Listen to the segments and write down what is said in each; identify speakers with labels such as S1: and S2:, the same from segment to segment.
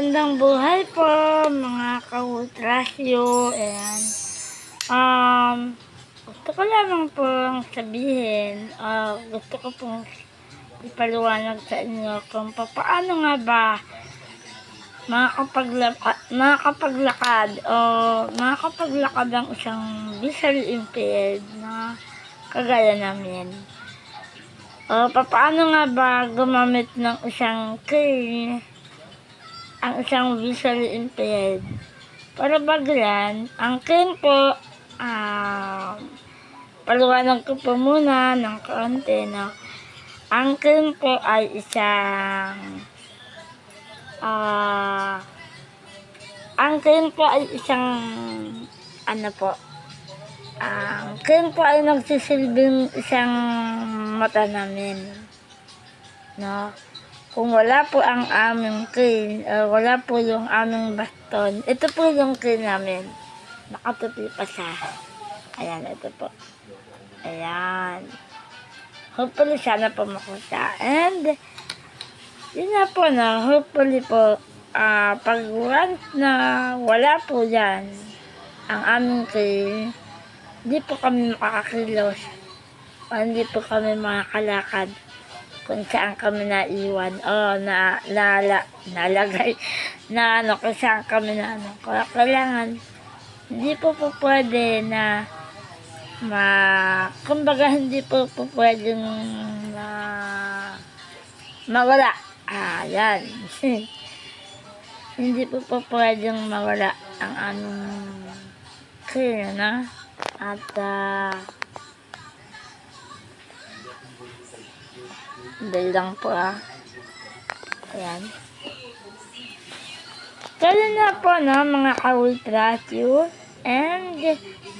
S1: Magandang buhay po mga ka-ultrasyo. Ayan. Gusto ko lamang pong sabihin, gusto ko pong ipaliwanag sa inyo kung paano nga ba makakapaglakad ang isang visually impaired na kagaya namin. Paano nga ba gumamit ng isang cane ang isang visually impaired? Para bagyan, ang cane po, paliwanag ko po muna ng kaunti, no? Ang cane po ay ang cane po ay nagsisilbing isang mata namin, no? Kung wala po ang aming cane, wala po yung aming baston, ito po yung cane namin. Nakatupi pa siya. Ayan, ito po. Ayan. Hopefully, sana po makita. And, yun na po na, hopefully po, pag once na wala po yan ang aming cane, hindi po kami makakakilos. O hindi po kami makakalakad kung saan kami naiwan o nalagay na kung saan kami kailangan hindi po pwede na kumbaga hindi po pwedeng mawala. Yan. Hindi po pwedeng mawala ang aming cane, na at dahil lang po ayan. Kaya na po, no, mga ka-ultrasyo. And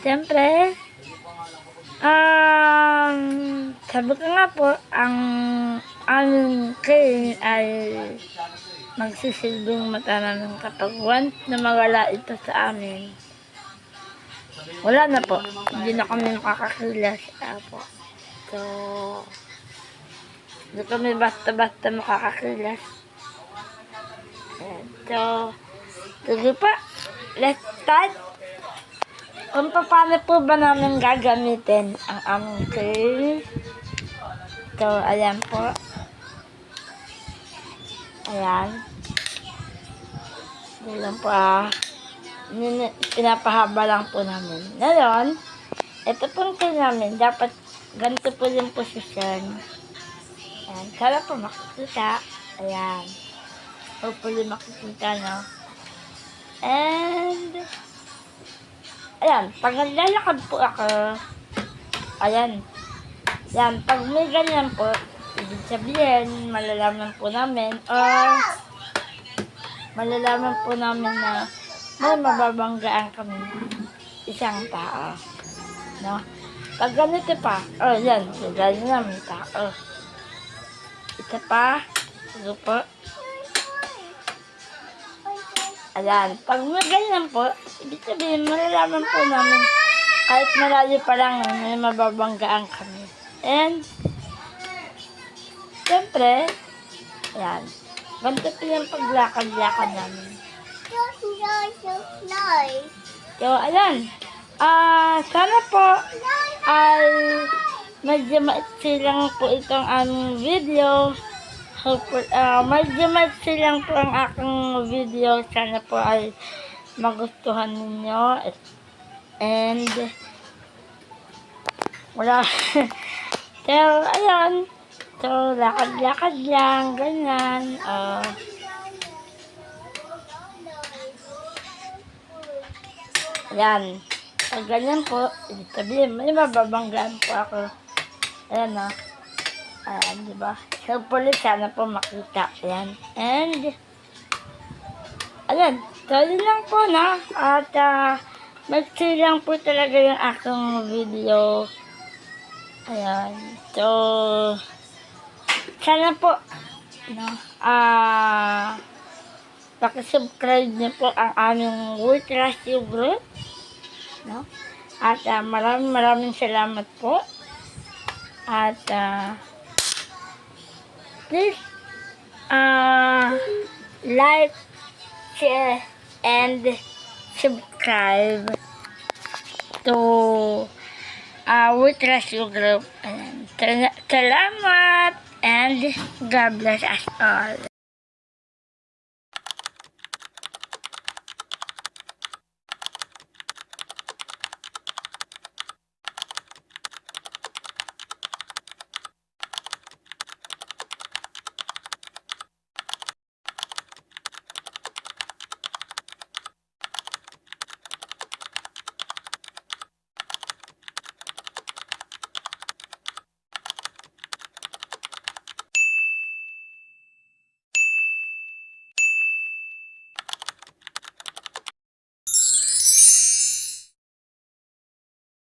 S1: siyempre sabi ko nga po, ang aming cane ay magsisilbing mata namin kapag once na mawala ito sa amin. Wala na po, hindi na kami makakakilas po. So hindi kami basta-basta makakakilas. So, sige pa. Let's start. Kung paano po ba namin gagamitin ang aming cane. So, ayan po. Ayan. Hindi lang po pinapahaba lang po namin. Ngayon, ito pong cane namin. Dapat ganito po yung posisyon. Ayan, sana po makikita. Ayan. Hopefully makikita, no? And, ayan, pag naglalakad po ako, ayan. Yan, pag may ganyan po, ibig sabihin, malalaman po namin na may mababanggaan kami isang tao, no? Pag ganito pa, yan, ganyan namin tao. Ito pa, ito po. Ayan, pag may ganyan po, ibig sabihin, malalaman po namin kahit malayo pa lang may mababanggaan kami. And, siyempre, ayan, ganito po yung paglakad-lakad namin. So, ayan, sana po ay medyo maiksi lang po itong aming video. Medyo maiksi lang po ang aking video. Sana po ay magustuhan ninyo. And wala. So, ayan. So, lakad-lakad lang. Ganyan. Ayan. Pag ganyan po, ibig sabihin, may mababanggaan po ako. Ayan, no? Ayan, diba? So, sana po makita. Ayan. And, ayan. So, yun lang po, na. At, mag-share lang po talaga yung aking video. Ayan. So, sana po, no? Pakisubscribe niyo po ang aming ultrasyo group, no? At, maraming salamat po. At, please, like, share, and subscribe to We Trust You Group. Ayan. Salamat and God bless us all.